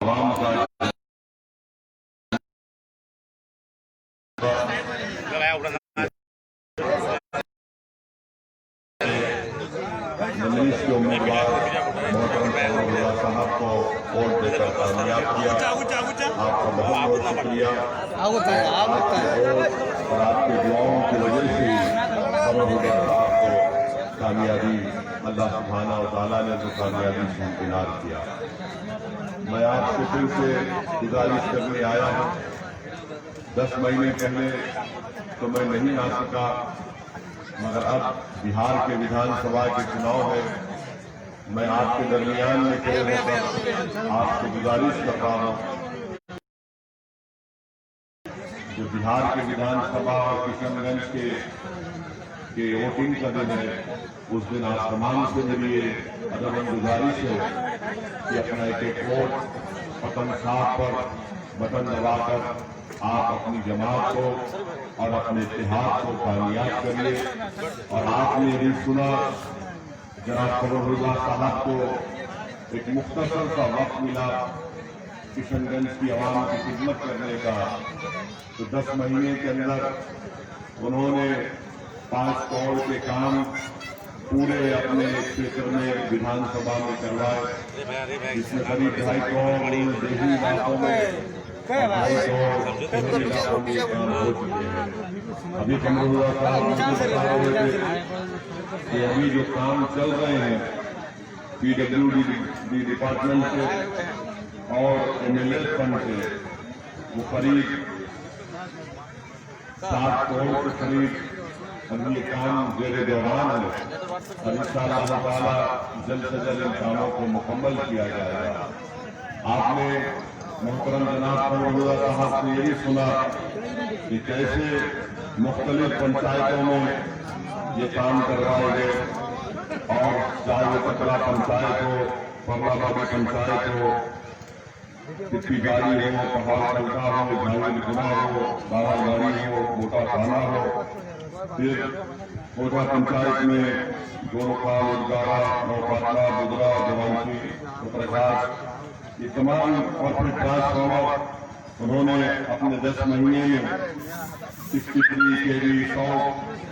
आवाम का मजलिस के उम्मीदवार मोहतरम साहब को वोट देकर कामयाब किया। आपका बहुत बहुत शुक्रिया और आपकी दुआओं की वजह से आपको कामयाबी अल्लाह सुब्हानहू व तआला ने तो कामयाबी से इनार किया। मैं आपसे फिर से गुजारिश करने आया हूँ। 10 महीने पहले तो मैं नहीं आ सका, मगर अब बिहार के विधानसभा के चुनाव में मैं आपके दरमियान में खड़े होकर आपसे गुजारिश कर रहा हूँ जो बिहार के विधानसभा और किशनगंज के वोटिंग का दिन है, उस दिन आप तमाम से मेरी अदब गुजारिश है कि अपना एक वोट बटन साफ पर बटन दबाकर आप अपनी जमात को और अपने इत्तेहाद को कामयाब करिए। और आपने भी सुना जनाब कमरुल्लाह साहब को एक मुख्तसर सा वक्त मिला किशनगंज की आवाम की खिदमत करने का, तो 10 महीने के अंदर उन्होंने 5 करोड़ के काम पूरे अपने क्षेत्र में विधानसभा में करवाए, जिसमें करीब 2.5 करोड़ देही इलाकों में 2.5 करोड़ शहरी इलाकों में काम हो चुके हैं। अभी कमरुल्लाह साहब बता रहे थे कि अभी जो काम चल रहे हैं PWD डिपार्टमेंट से और MLA फंड से, वो करीब 7 करोड़ के करीब अभी ये काम जेरे दौरान है और इंशाअल्लाह ताला जल्द से जल्द इन कामों को मुकम्मल किया जाएगा। आपने मोहतरम जनाब कमरुल्लाह साहब से यही सुना कि कैसे मुख्तलिफ पंचायतों में ये काम करवाए गए, और चाहे वो कटरा पंचायत हो, फर्राबादी पंचायत हो, तिप्पीगाड़ी हो, पहाड़ कलका हो, झांगीगुना हो, बारागाड़ी हो, मोटा थाना हो, फिर कोटा पंचायत में गोरखा, उदगारा, नौपाटला, बुदरा, जवानसी, उत्तरकाश, ये तमाम और फिर ट्रांसफार्मर उन्होंने अपने 10 महीने में 63 KV 100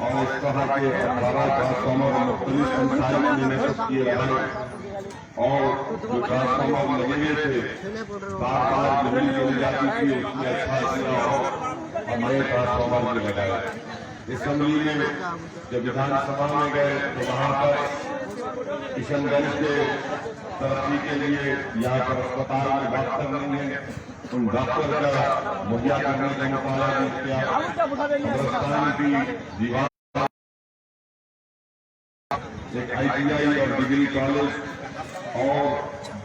और इस तरह के 18 ट्रांसफार्मर मुख्तलिफ पंचायत में नस्ब किए गए, और जो ट्रांसफार्मर लगे हुए थे बार जमीन चली जाती थी, उसमें अच्छा किया और नए ट्रांसफार्मर भी लगाए। असेंबली में जब विधानसभा में गए तो वहां पर किशनगंज के तरक्की के लिए यहाँ पर अस्पताल में डॉक्टर नहीं है, उन डॉक्टर का मुहैया करने का मुताला भी किया। हिंदुस्तान की दीवार, एक ITI और डिग्री कॉलेज और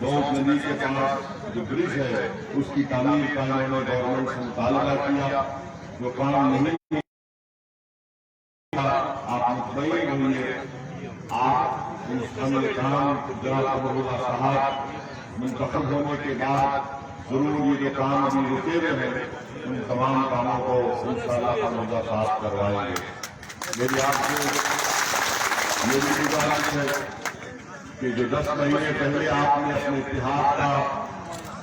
2 नदी के पास जो ब्रिज है उसकी तामीर का इन्होंने गवर्नमेंट से मुतालबा किया, जो काम नहीं आप मुतमईन होइए। आप इस अमल काम जनाब कमरुल्लाह साहब मुंतखब होने के बाद जरूर ये जो काम अभी रुके हुए हैं उन तमाम कामों को इंशाअल्लाह कमरुल्लाह साहब करवाएंगे। मेरी आपसे मेरी गुजारिश है कि जो 10 महीने पहले आपने अपने इतिहास का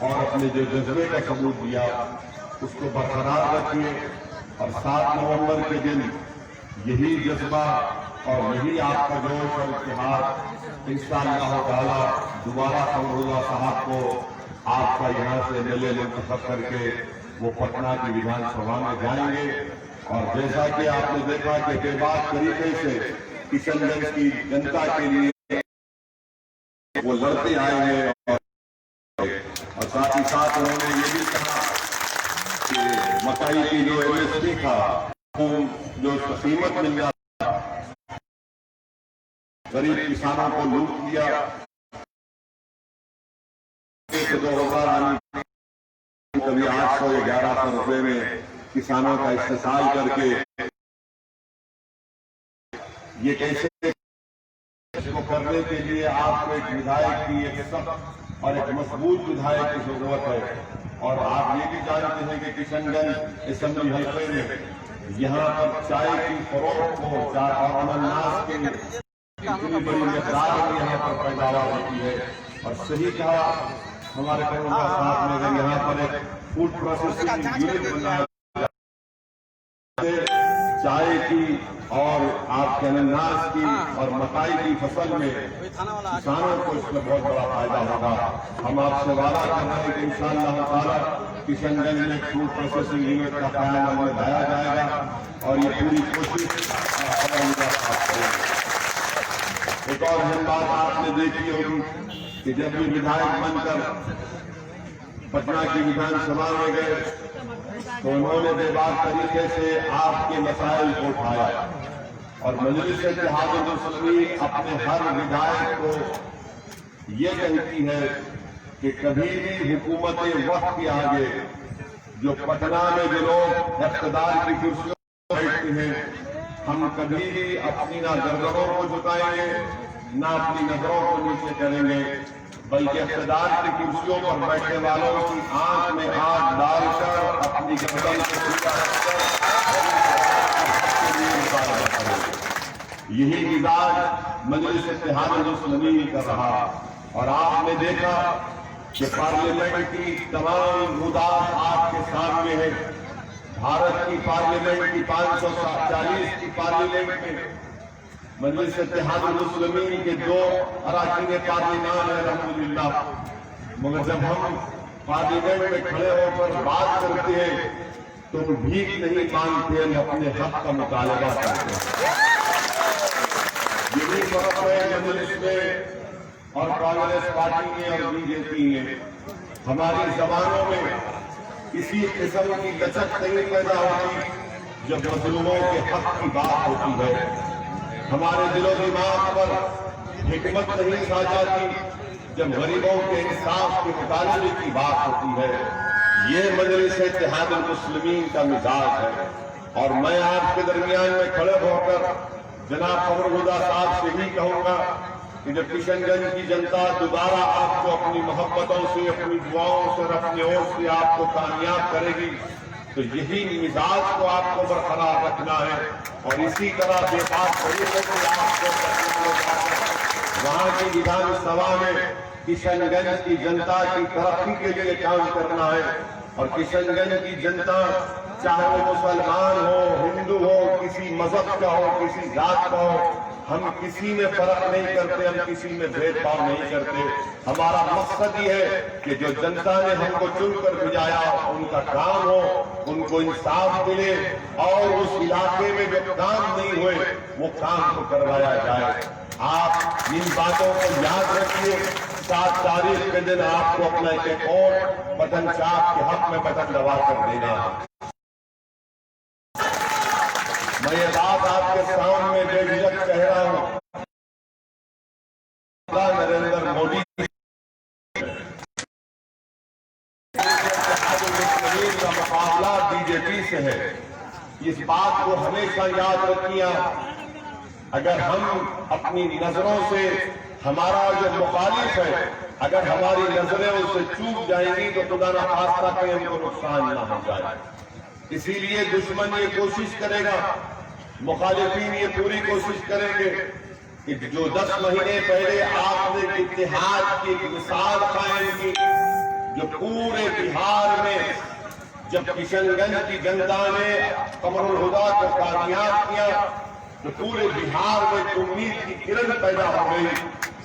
और अपने जो जज्बे का सबूत दिया उसको बरकरार रखिए, और 7 नवंबर के दिन यही जज्बा और यही आपका जोश और इतिहास इंशाअल्लाह ताला दोबारा कमरुल्लाह साहब को आपका यहाँ से MLA मुंतखब करके वो पटना की विधानसभा में जाएंगे। और जैसा कि आपने देखा कि बेबाक तरीके से किशनगंज की जनता के लिए वो लड़ते आए हैं, और साथ ही साथ उन्होंने ये भी कहा कि मकई की जो MSP था जो कीमत मिल जाता, गरीब किसानों को लूट किया। 2000 कभी 800-1100 रुपए में किसानों का इस्तेसाल करके ये कैसे इसको करने के लिए आपको एक विधायक की एक सख्त और एक मजबूत विधायक की जरूरत है। और आप ये भी जानते हैं कि किशनगंज असेंबली हल्के में यहाँ पर चाय की फरोख्त हो, चाय और अनानास की इतनी बड़ी मकदार में यहाँ पर पैदावार होती है। और सही कहा हमारे कोरोना साहब ने अगर यहाँ पर एक फूड प्रोसेसिंग यूनिट बनाया, चाय की और आपके अनानास की और मकाई की फसल में किसानों को इसमें बहुत बड़ा फायदा होगा। हम आपसे वादा कर रहे हैं कि इंशाअल्लाह ताला किशनगंज में फूड प्रोसेसिंग यूनिट का कायम में लाया जाएगा और ये पूरी कोशिश। एक और अहम बात आपने देखी होगी कि जब भी विधायक बनकर पटना की विधानसभा में गए तो उन्होंने बेबाक तरीके से आपके मसाइल को उठाया और मजलिस इत्तेहादुल मुस्लिमीन अपने हर विधायक को ये कहती है कि कभी भी हुकूमत वक्त के आगे जो पटना में जो लोग इख्तिदार की कुर्सियों पर बैठते हैं, हम कभी भी अपनी ना गर्दनों को झुकाएंगे ना अपनी नजरों को नीचे करेंगे, बल्कि इख्तिदार की कुर्सियों पर बैठने वालों की आंख में आंख डालकर अपनी गर्दन को सीधा रखकर यही मिजाज मजलिस इत्तेहादुल मुस्लिमीन कर रहा। और आपने देखा कि पार्लियामेंट की तमाम मुद्दात आपके सामने है। भारत की पार्लियामेंट की 540 की पार्लियामेंट में मजलिस इत्तेहादुल मुस्लिमीन के 2 अरकान पार्लियामान है अल्हम्दुलिल्लाह, मगर जब हम पार्लियामेंट में खड़े होकर बात करते हैं तो भीख नहीं मांगते, हम अपने हक का मुतालबा करते हैं। यही फर्क है मजलिस में और कांग्रेस पार्टी में और बीजेपी में। हमारी जबानों में किसी किस्म की लचक नहीं पैदा होती जब मजलूमों के हक की बात होती है। हमारे दिलो दिमाग पर हिकमत नहीं छा जाती जब गरीबों के इंसाफ के मुतालबे की बात होती है। ये मजलिस इत्तेहादुल मुस्लिमीन का मिजाज है। और मैं आपके दरमियान में खड़े होकर जनाब कमरुल्लाह साहब से भी कहूंगा कि जब किशनगंज की जनता दोबारा आपको अपनी मोहब्बतों से, अपनी दुआओं से, अपनी ओर से आपको कामयाब करेगी तो यही मिजाज को आपको बरकरार रखना है और इसी तरह बेबाक तरीके से आपको वहां की विधानसभा में किशनगंज की जनता की तरक्की के लिए काम करना है। और किशनगंज की जनता चाहे वो मुसलमान हो, हिंदू हो, किसी मजहब का हो, किसी जात का हो, हम किसी में फर्क नहीं करते, हम किसी में भेदभाव नहीं करते। हमारा मकसद ये है कि जो जनता ने हमको चुनकर भिजाया उनका काम हो, उनको इंसाफ मिले और उस इलाके में जो काम नहीं हुए वो काम को करवाया जाए। आप इन बातों को याद रखिए। 7 तारीख के दिन आपको अपना एक और बटन चाप के हक में बटन दबा कर देना है। मैं ये बात आपके सामने बेझिझक कह रहा हूं, नरेंद्र मोदी का मुकाबला बीजेपी से है। इस बात को हमेशा याद रखिए। अगर हम अपनी नजरों से हमारा जो मुखालिफ है, अगर हमारी नजरें उससे चूक जाएंगी तो खुदा ना खास्ता कहीं हमको नुकसान ना हो जाए। इसीलिए दुश्मन ये कोशिश करेगा, मुखालिफीन ये पूरी कोशिश करेंगे कि जो 10 महीने पहले आपने इत्तेहाद की एक मिसाल कायम की, जो पूरे बिहार में जब किशनगंज की जनता ने कमरुल हुदा को कामयाब किया तो पूरे बिहार में उम्मीद की किरण पैदा हो गई।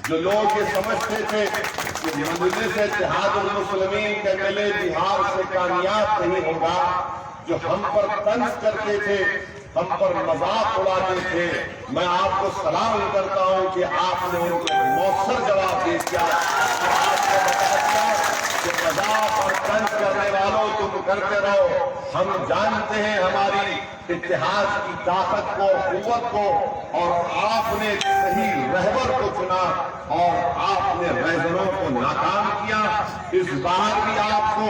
जो लोग ये समझते थे कि मजलिस इत्तेहादुल मुस्लिमीन के मेले बिहार से कामयाब नहीं होगा, जो हम पर तंज करते थे, हम पर मजाक उड़ाते थे, मैं आपको सलाम करता हूं कि आपने उनको मौसर जवाब दे दिया। आपको बता दिया कि मजाक और तंज करने वालों तुम करते रहो, हम जानते हैं हमारी इत्तेहाद की ताकत को, कुव्वत को, और आपने सही रहबर को चुना और आपने रहबरों को नाकाम किया। इस बार भी आपको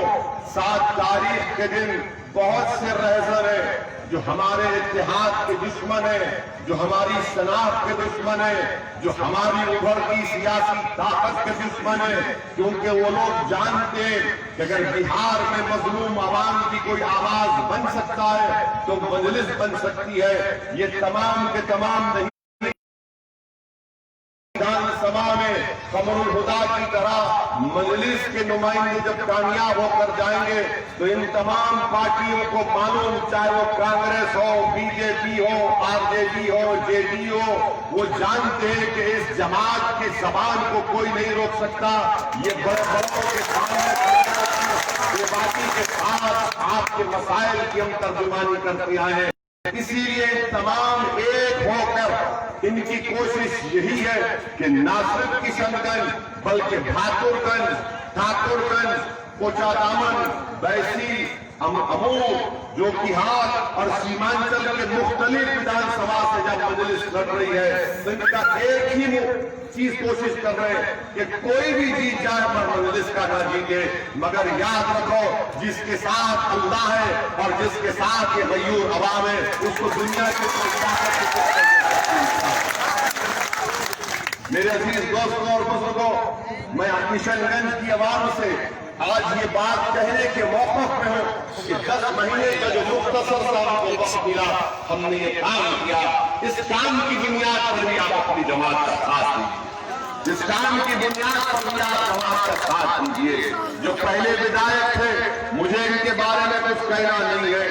7 तारीख के दिन बहुत से रहबर है जो हमारे इत्तेहाद के दुश्मन है, जो हमारी शनाख्त के दुश्मन है, जो हमारी उभरती सियासी ताकत के दुश्मन है, क्योंकि वो लोग जानते हैं कि अगर बिहार में मजलूम आवाम की कोई आवाज बन सकता है तो मजलिस बन सकती है। ये तमाम के तमाम नहीं, विधानसभा में कमरुल हुदा की तरह मजलिस के नुमाइंदे जब कामयाब होकर जाएंगे तो इन तमाम पार्टियों को मालूम, चाहे वो कांग्रेस हो, बीजेपी हो, आरजेडी हो, जेडी हो, वो जानते हैं कि इस जमात की जबान को कोई नहीं रोक सकता। ये बड़े बड़ों के सामने बेबाकी के साथ आपके मसाइल की हम तर्जुमानी करते आए हैं। इसीलिए तमाम एक होकर इनकी कोशिश यही है कि ना सिर्फ किशनगंज बल्कि ठाकुरगंज, कोचादामन, बैसी, अमूर, जोकीहाट और सीमांचल के मुख्तलिफ विधानसभा से जब मजलिस लड़ रही है तो इनका एक ही चीज कोशिश कर रहे हैं कि कोई भी जीत जाए पर मजलिस का ना जीते, मगर याद रखो जिसके साथ अल्लाह है और जिसके साथ ये गयूर अवाम है उसको दुनिया के मेरे अजीज दोस्तों और बुजुर्गों, मैं किशनगंज की आवाम से आज ये बात कहने के मौक़िफ़ में हूं कि 10 महीने का जो मुख्तसर सा हमको वक्त मिला, हमने ये काम किया। इस काम की बुनियाद पर भी आप अपनी जमात का साथ दीजिए। इस काम की बुनियाद पर भी आप जमात का साथ दीजिए। जो पहले विधायक थे, मुझे इनके बारे में कुछ कहना नहीं है,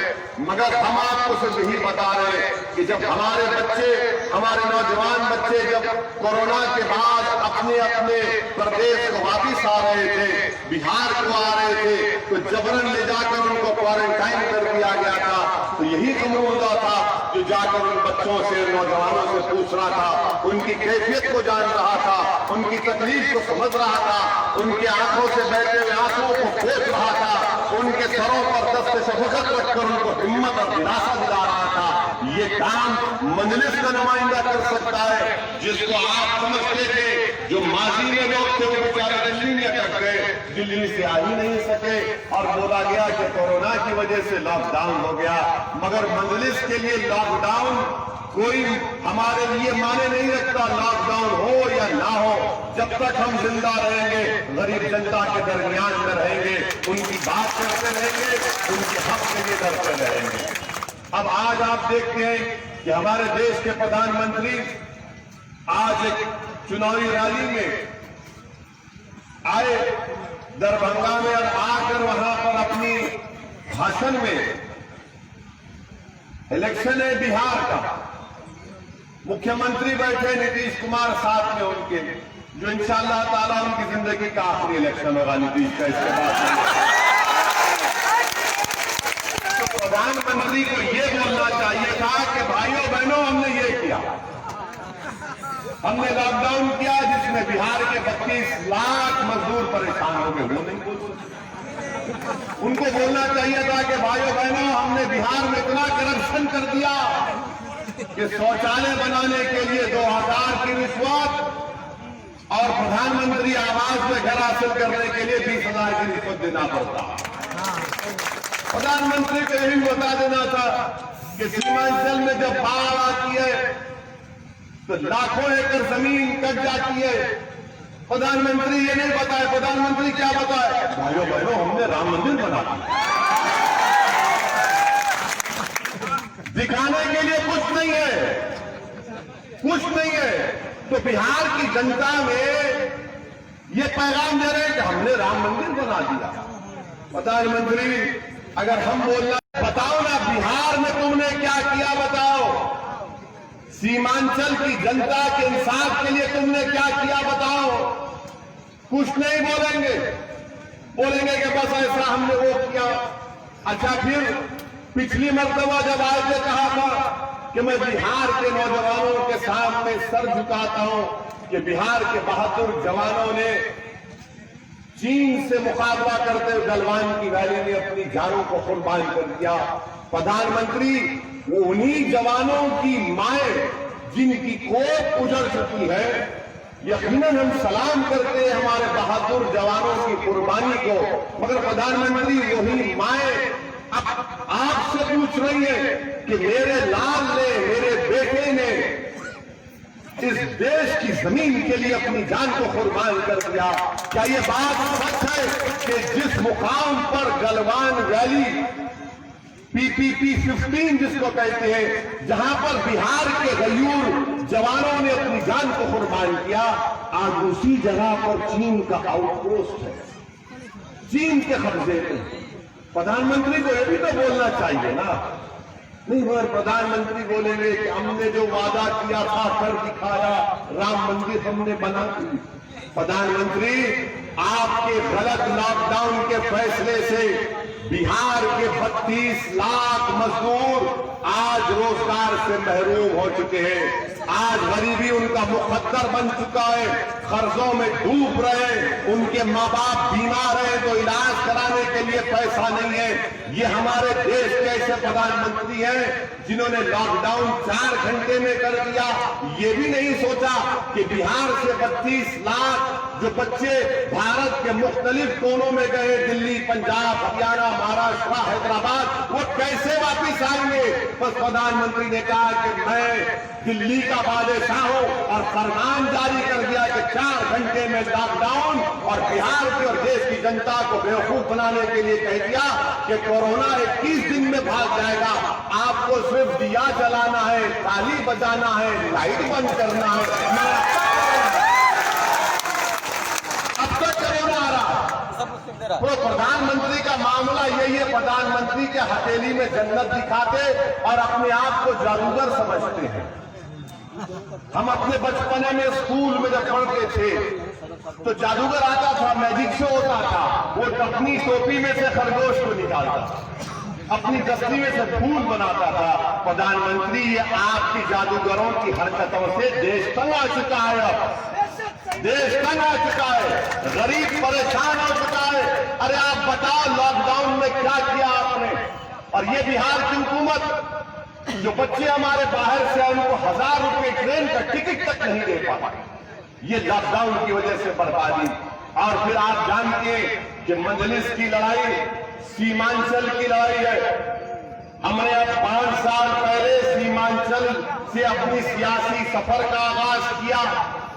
मगर हम आपको सिर्फ यही बता रहे हैं कि जब हमारे बच्चे, हमारे नौजवान बच्चे जब कोरोना के बाद अपने अपने प्रदेश को वापिस आ रहे थे, बिहार को आ रहे थे, तो जबरन ले जाकर उनको क्वारंटाइन कर दिया गया था। तो यही कमरुदा था जो जाकर उन बच्चों से, नौजवानों से पूछ रहा था, उनकी कैफियत को जान रहा था, उनकी तकलीफ को समझ रहा था, उनकी आंखों से बहते हुए आंसुओं को पोंछ रहा था, उनके सरों पर दस्ते शफकत रखकर उनको हिम्मत और दिलासा दिला रहा था। ये काम मजलिस का नुमाइंदा कर सकता है, जिसको आप समझते थे जो माजी में लोग थे वो बेचारे दिल्ली में अटक गए, दिल्ली से आ ही नहीं सके और बोला गया कि कोरोना की वजह से लॉकडाउन हो गया। मगर मजलिस के लिए लॉकडाउन कोई हमारे लिए माने नहीं रखता, लॉकडाउन हो या ना हो, जब तक हम जिंदा रहेंगे गरीब जनता के दरमियान में रहेंगे, उनकी बात करते रहेंगे, उनके हक के लिए लड़ते रहेंगे। अब आज आप देखते हैं कि हमारे देश के प्रधानमंत्री आज एक चुनावी रैली में आए दरभंगा में और आकर वहां पर अपनी भाषण में, इलेक्शन है बिहार का, मुख्यमंत्री बैठे नीतीश कुमार साथ में उनके, जो इंशाअल्लाह ताला उनकी जिंदगी का आखिरी इलेक्शन होगा नीतीश का। इसके बाद तो प्रधानमंत्री को यह बोलना चाहिए था कि भाइयों बहनों हमने ये किया, हमने लॉकडाउन किया जिसमें बिहार के 32 लाख मजदूर परेशान हो गए। वो नहीं बोल सकते। उनको बोलना चाहिए था कि भाइयों बहनों हमने बिहार में इतना करप्शन कर दिया कि शौचालय बनाने के लिए 2000 की रिश्वत और प्रधानमंत्री आवास में घर हासिल करने के लिए 20,000 की रिश्वत देना पड़ता। प्रधानमंत्री को यही बता देना था कि सीमांचल में जब बाढ़ आती है तो लाखों एकड़ जमीन कट जाती है। प्रधानमंत्री ये नहीं बताए, प्रधानमंत्री क्या बताए, भाइयों बहनों हमने राम मंदिर बना दिया। दिखाने के लिए कुछ नहीं है, कुछ नहीं है। तो बिहार की जनता में ये पैगाम दे रहे हैं कि हमने राम मंदिर बना दिया। प्रधानमंत्री अगर हम बोलना, बताओ ना बिहार में तुमने क्या किया, बताओ। सीमांचल की जनता के इंसाफ के लिए तुमने क्या किया, बताओ। कुछ नहीं बोलेंगे, बोलेंगे कि बस ऐसा हमने वो किया। अच्छा, फिर पिछली मर्तबा जब आए थे कहा था कि मैं बिहार के नौजवानों के सामने सर झुकाता हूं कि बिहार के बहादुर जवानों ने चीन से मुकाबला करते हुए गलवान की वैली में अपनी जानों को कुर्बान कर दिया। प्रधानमंत्री वो उन्हीं जवानों की माएं जिनकी कोख उजड़ चुकी है, यकीनन हम सलाम करते हैं हमारे बहादुर जवानों की कुर्बानी को, मगर प्रधानमंत्री वही माएं अब आपसे पूछ रही है कि मेरे लाल ने, मेरे बेटे ने इस देश की जमीन के लिए अपनी जान को कुर्बान कर दिया। क्या ये बात सच है कि जिस मुकाम पर गलवान वैली PPP 15 जिसको कहते हैं, जहां पर बिहार के गयूर जवानों ने अपनी जान को कुर्बान किया, आज उसी जगह पर चीन का आउटपोस्ट है, चीन के कब्जे में। प्रधानमंत्री को यह भी तो बोलना चाहिए ना, नहीं मगर प्रधानमंत्री बोलेंगे कि हमने जो वादा किया था कर दिखाया, राम मंदिर हमने बना दी। प्रधानमंत्री, आपके गलत लॉकडाउन के फैसले से बिहार के 32 लाख मजदूर आज रोजगार से महरूम हो चुके हैं। आज गरीबी उनका मुकद्दर बन चुका है, कर्जों में डूब रहे, उनके माँ बाप बीमार हैं तो इलाज कराने के लिए पैसा नहीं है। ये हमारे देश के ऐसे प्रधानमंत्री हैं जिन्होंने लॉकडाउन 4 घंटे में कर दिया, ये भी नहीं सोचा कि बिहार से 32 लाख जो बच्चे भारत के मुख्तलिफ कोनों में गए, दिल्ली, पंजाब, हरियाणा, महाराष्ट्र, हैदराबाद, वो कैसे वापिस आएंगे। बस प्रधानमंत्री ने कहा कि मैं दिल्ली का बादशाह हूं और फरमान जारी कर दिया कि 4 घंटे में लॉकडाउन, और बिहार की और देश की जनता को बेवकूफ बनाने के लिए कह दिया कि कोरोना 21 दिन में भाग जाएगा, आपको सिर्फ दिया जलाना है, ताली बजाना है, लाइट बंद करना है। तो प्रधानमंत्री का मामला यही है, प्रधानमंत्री के हथेली में जन्नत दिखाते और अपने आप को जादूगर समझते हैं। हम अपने बचपने में स्कूल में जब पढ़ते थे तो जादूगर आता था, मैजिक शो होता था, वो अपनी टोपी में से खरगोश को निकालता, अपनी दस्ती में से फूल बनाता था। प्रधानमंत्री, ये आपकी जादूगरों की हरकतों से देश तंग आ चुका है, अब देश तंग आ चुका है, गरीब परेशान हो चुका है। अरे आप बताओ लॉकडाउन में क्या किया आपने। और ये बिहार की हुकूमत जो बच्चे हमारे बाहर से आए उनको 1000 रुपए ट्रेन का टिकट तक नहीं दे पाए, ये लॉकडाउन की वजह से बर्बादी। और फिर आप जानते हैं कि मजलिस की लड़ाई सीमांचल की लड़ाई है। हमने अब 5 साल पहले सीमांचल से अपनी सियासी सफर का आगाज किया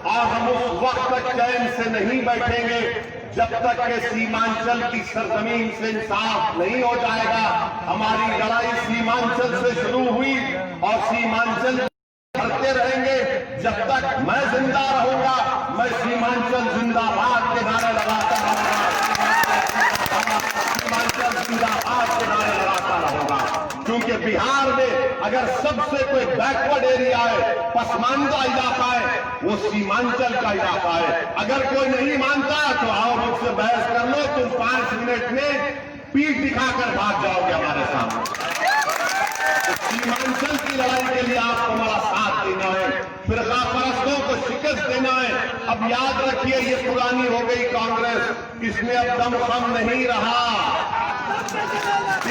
और हम उस वक्त तक चैन से नहीं बैठेंगे जब तक के सीमांचल की सरजमीन से इंसाफ नहीं हो जाएगा। हमारी लड़ाई सीमांचल से शुरू हुई और सीमांचल करते रहेंगे जब तक मैं जिंदा रहूंगा। मैं सीमांचल जिंदाबाद के नारे लगाता रहूंगा, सीमांचल जिंदाबाद के नारे लगाता रहूंगा, क्योंकि बिहार में अगर सबसे कोई बैकवर्ड एरिया है, पसमानदा इलाका है, वो सीमांचल का इलाका है। अगर कोई नहीं मानता तो आओ मुझसे बहस कर लो, तुम 5 मिनट में पीठ दिखाकर भाग जाओगे हमारे सामने। तो सीमांचल की लड़ाई के लिए आपको हमारा साथ देना है, फिरका परस्तों को शिकस्त देना है। अब याद रखिए, ये पुरानी हो गई कांग्रेस, इसमें अब दम कम नहीं रहा,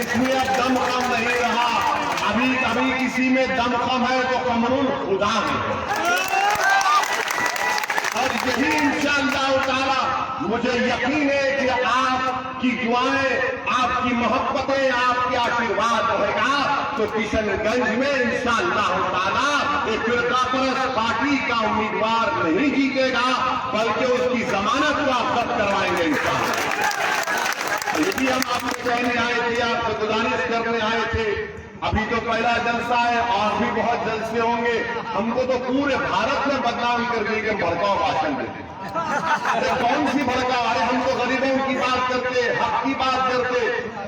इसमें अब दम कम नहीं रहा। अभी किसी में दम कम है तो कमरुल खुदा है। और यही इंशाअल्लाह ताला मुझे यकीन है कि आपकी दुआएं, आपकी मोहब्बतें, आपके आशीर्वाद रहेगा तो किशनगंज में इंशाअल्लाह ताला एक फिरकापरस्त पार्टी का उम्मीदवार नहीं जीतेगा, बल्कि उसकी जमानत को आप जब्त करवाएंगे इंशाअल्लाह। यदि हम आपको कहने आए थे, आपसे गुजारिश करने आए थे, अभी तो पहला जलसा है और भी बहुत जलसे होंगे। हमको तो पूरे भारत में बदनाम कर दी कि भड़काऊ भाषण देते। अरे कौन सी भड़काऊ? अरे हम तो गरीबों की बात करते, हक की बात करते।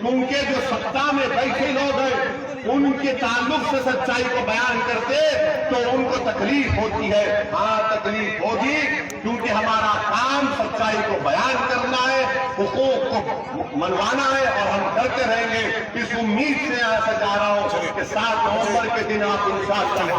उनके जो सत्ता में बैठे लोग हैं उनके ताल्लुक से सच्चाई को बयान करते तो उनको तकलीफ होती है। हाँ, तकलीफ होगी, क्योंकि हमारा काम सच्चाई को बयान करना है, हुकूक को मनवाना है और हम करते रहेंगे। इस उम्मीद से यहाँ से जा रहा हूँ कि 7 नवंबर के दिन आप इंशाअल्लाह